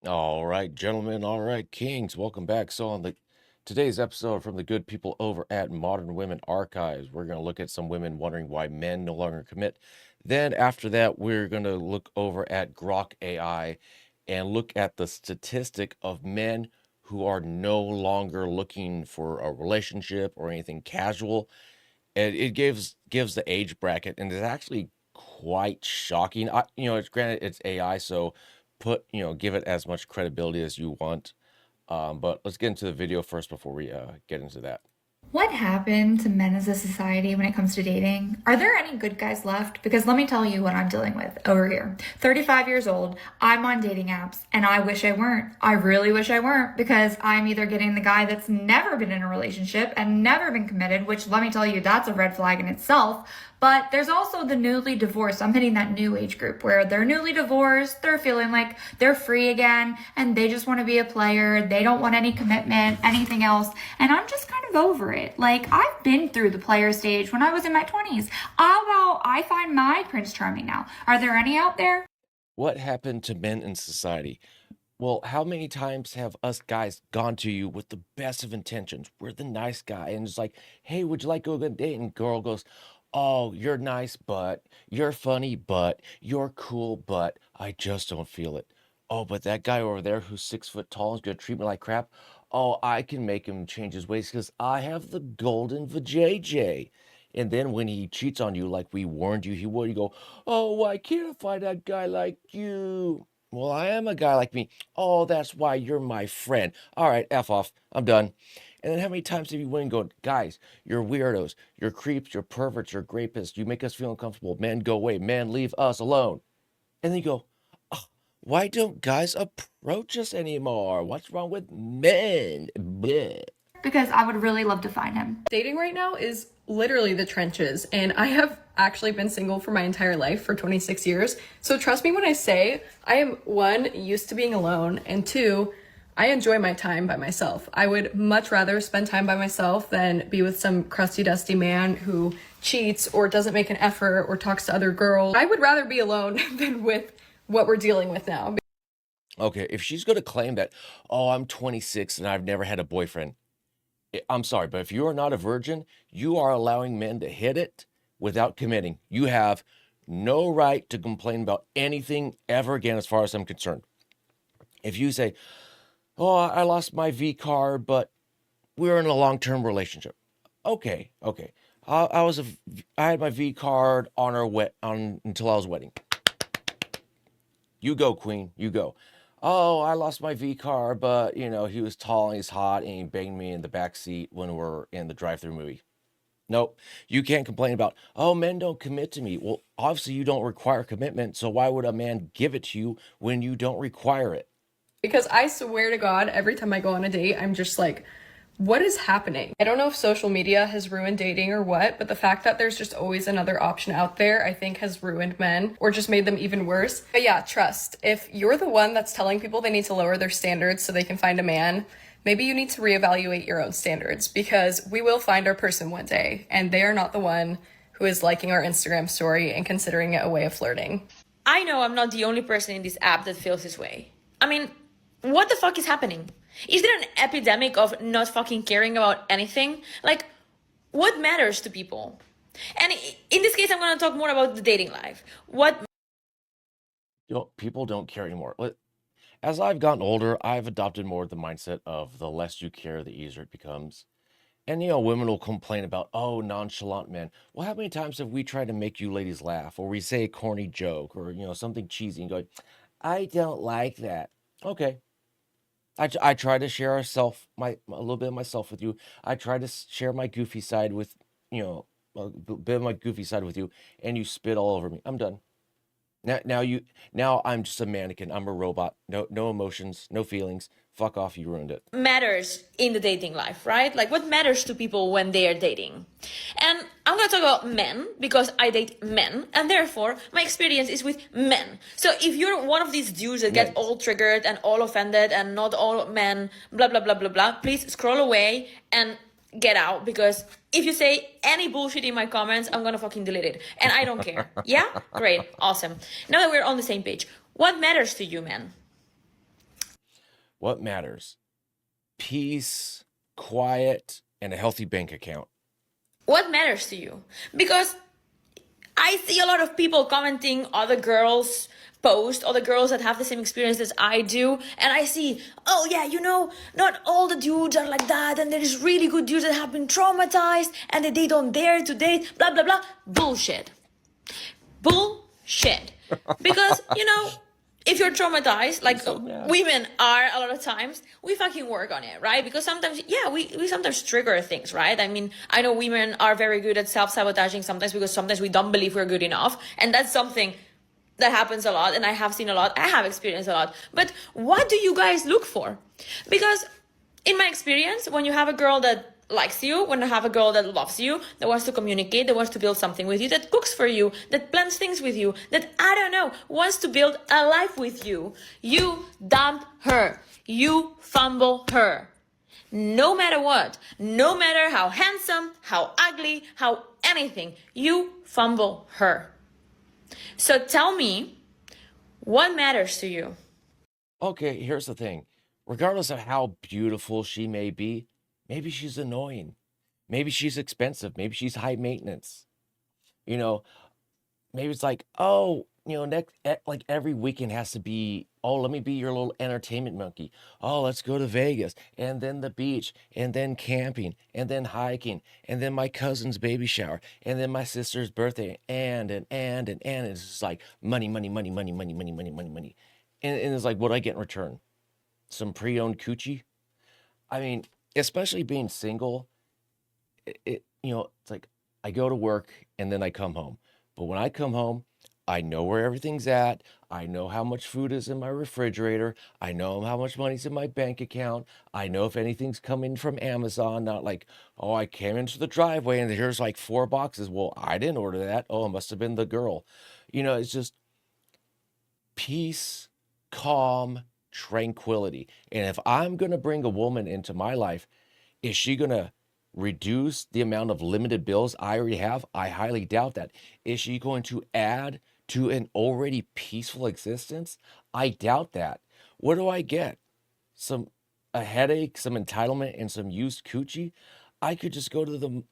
All right, gentlemen. All right, kings. Welcome back. So on the today's episode from the good people over at Modern Women Archives, we're going to look at some women wondering why men no longer commit. Then after that, we're going to look over at Grok AI and look at the statistic of men who are no longer looking for a relationship or anything casual. And it gives the age bracket, and it's actually quite shocking. It's granted it's AI, so give it as much credibility as you want. But let's get into the video first before we get into that. What happened to men as a society when it comes to dating? Are there any good guys left? Because let me tell you what I'm dealing with over here. 35 years old, I'm on dating apps, and I wish I weren't. I really wish I weren't because I'm either getting the guy that's never been in a relationship and never been committed, which let me tell you, that's a red flag in itself. But there's also the newly divorced. I'm hitting that new age group where they're newly divorced, they're feeling like they're free again, and they just want to be a player. They don't want any commitment, anything else. And I'm just kind of over it. Like, I've been through the player stage when I was in my 20s. How about I find my Prince Charming now? Are there any out there? What happened to men in society? Well, how many times have us guys gone to you with the best of intentions? We're the nice guy, and it's like, hey, would you like to go on a date? And girl goes, oh, you're nice, but you're funny, but you're cool, but I just don't feel it. Oh, but that guy over there who's 6 foot tall is gonna treat me like crap. Oh, I can make him change his ways because I have the golden vajayjay. And then when he cheats on you, like we warned you he would, you go, oh, why can't I find that guy like you? Well, I am a guy like me. Oh, that's why you're my friend. All right, F off. I'm done. And then how many times have you went and go, guys, you're weirdos, you're creeps, you're perverts, you're rapists, you make us feel uncomfortable. Men, go away. Men, leave us alone. And then you go, oh, why don't guys approach us anymore? What's wrong with men? Bleh. Because I would really love to find him. Dating right now is literally the trenches, and I have actually been single for my entire life for 26 years. So trust me when I say I am one, used to being alone, and two, I enjoy my time by myself. I would much rather spend time by myself than be with some crusty, dusty man who cheats or doesn't make an effort or talks to other girls. I would rather be alone than with what we're dealing with now. Okay, if she's going to claim that, oh, I'm 26 and I've never had a boyfriend, I'm sorry, but if you are not a virgin, you are allowing men to hit it without committing. You have no right to complain about anything ever again, as far as I'm concerned. If you say, oh, I lost my V card, but we're in a long-term relationship. Okay, okay. I had my V card on until I was wedding. You go, queen. You go. Oh, I lost my V card, but he was tall and he's hot and he banged me in the back seat when we're in the drive-through movie. Nope. You can't complain about, oh, men don't commit to me. Well, obviously you don't require commitment, so why would a man give it to you when you don't require it? Because I swear to God, every time I go on a date, I'm just like, what is happening? I don't know if social media has ruined dating or what, but the fact that there's just always another option out there, I think has ruined men or just made them even worse. But yeah, trust. If you're the one that's telling people they need to lower their standards so they can find a man, maybe you need to reevaluate your own standards because we will find our person one day and they are not the one who is liking our Instagram story and considering it a way of flirting. I know I'm not the only person in this app that feels this way. I mean, what the fuck is happening? Is there an epidemic of not fucking caring about anything? Like, what matters to people? And in this case, I'm going to talk more about the dating life. People don't care anymore. As I've gotten older, I've adopted more the mindset of the less you care, the easier it becomes. And women will complain about, oh, nonchalant men. Well, how many times have we tried to make you ladies laugh, or we say a corny joke, or something cheesy, and go, I don't like that. Okay. I try to share a little bit of myself with you. I try to share my goofy side with, a bit of my goofy side with you, and you spit all over me. I'm done. Now I'm just a mannequin. I'm a robot. No emotions, no feelings. Fuck off. You ruined it. Matters in the dating life, right? Like, what matters to people when they are dating? And I'm going to talk about men because I date men, and therefore my experience is with men. So if you're one of these dudes that get all triggered and all offended and not all men, blah blah blah blah blah, please scroll away and get out, because if you say any bullshit in my comments, I'm gonna fucking delete it, and I don't care. Yeah, great, awesome. Now that we're on the same page, what matters to you, man? What matters? Peace, quiet, and a healthy bank account. What matters to you? Because I see a lot of people commenting other girls' posts, other girls that have the same experience as I do, and I see, oh yeah, not all the dudes are like that, and there's really good dudes that have been traumatized and that they don't dare to date, blah blah blah. Bullshit. Bullshit. Because, if you're traumatized, like women are a lot of times, we fucking work on it, right? Because sometimes, yeah, we sometimes trigger things, right? I mean, I know women are very good at self-sabotaging sometimes because sometimes we don't believe we're good enough. And that's something that happens a lot. And I have seen a lot. I have experienced a lot. But what do you guys look for? Because in my experience, when you have a girl that likes you, when you have a girl that loves you, that wants to communicate, that wants to build something with you, that cooks for you, that plans things with you, that, I don't know, wants to build a life with you, you dump her. You fumble her. No matter what, no matter how handsome, how ugly, how anything, you fumble her. So tell me, what matters to you? Okay, here's the thing. Regardless of how beautiful she may be, maybe she's annoying. Maybe she's expensive. Maybe she's high maintenance. You know, maybe it's like, oh, like every weekend has to be, oh, let me be your little entertainment monkey. Oh, let's go to Vegas and then the beach and then camping and then hiking and then my cousin's baby shower and then my sister's birthday and. It's just like money, money, money, money, money, money, money, money, money. And it's like, what do I get in return? Some pre-owned coochie? I mean, especially being single, it's like I go to work and then I come home. But when I come home, I know where everything's at. I know how much food is in my refrigerator. I know how much money's in my bank account. I know if anything's coming from Amazon, not like, oh, I came into the driveway and here's like 4 boxes. Well, I didn't order that. Oh, it must have been the girl. It's just peace, calm, tranquility. And if I'm going to bring a woman into my life, is she going to reduce the amount of limited bills I already have? I highly doubt that. Is she going to add to an already peaceful existence? I doubt that. What do I get? A headache, some entitlement, and some used coochie? I could just go to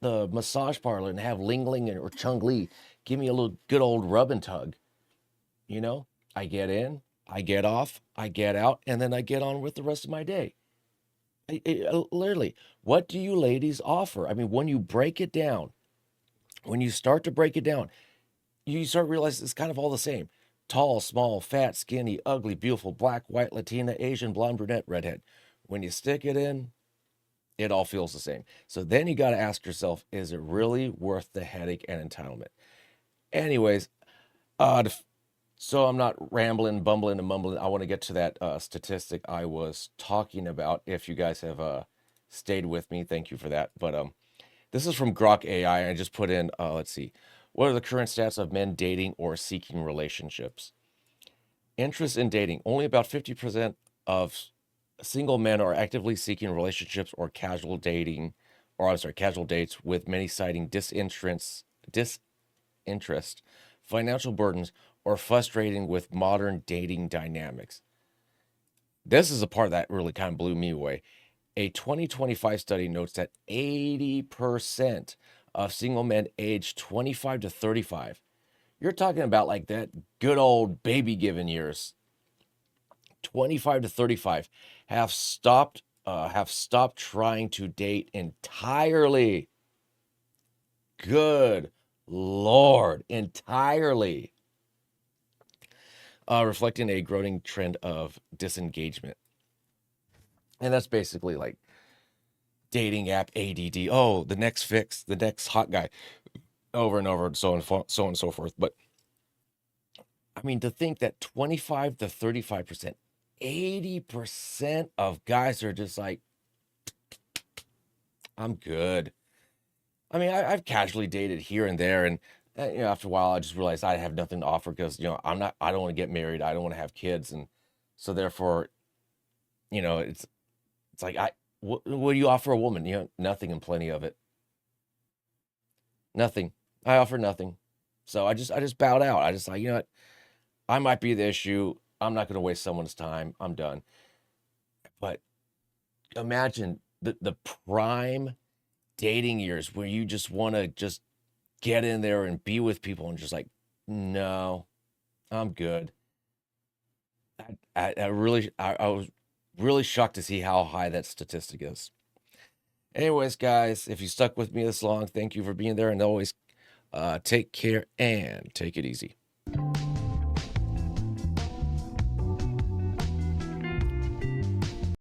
the massage parlor and have Ling Ling or Chung Li give me a little good old rub and tug. I get in, I get off, I get out, and then I get on with the rest of my day. Literally, what do you ladies offer? I mean, when you break it down, when you start to break it down, you start to realize it's kind of all the same. Tall, small, fat, skinny, ugly, beautiful, black, white, Latina, Asian, blonde, brunette, redhead. When you stick it in, it all feels the same. So then you got to ask yourself, is it really worth the headache and entitlement? Anyways, so I'm not rambling, bumbling, and mumbling. I want to get to that statistic I was talking about. If you guys have stayed with me, thank you for that. But this is from Grok AI. I just put in, let's see, what are the current stats of men dating or seeking relationships? Interest in dating. Only about 50% of single men are actively seeking relationships or casual dating, casual dates, with many citing disinterest, financial burdens, or frustrating with modern dating dynamics. This is the part that really kind of blew me away. A 2025 study notes that 80% of single men aged 25 to 35, you're talking about like that good old baby giving years, 25 to 35, have stopped trying to date entirely. Good Lord, entirely. Reflecting a growing trend of disengagement. And that's basically like dating app ADD. Oh, the next fix, the next hot guy, over and over, so on and so forth. But I mean, to think that 25 to 35%, 80% of guys are just like, I'm good. I mean, I've casually dated here and there, and after a while, I just realized I have nothing to offer because I don't want to get married, I don't want to have kids, and so therefore, it's like what do you offer a woman? Nothing and plenty of it. Nothing. I offer nothing. So I just bowed out. I just like, what? I might be the issue. I'm not going to waste someone's time. I'm done. But imagine the prime dating years where you just want to just get in there and be with people and just like, no, I'm good. I was really shocked to see how high that statistic is. Anyways, guys, if you stuck with me this long, thank you for being there, and always take care and take it easy.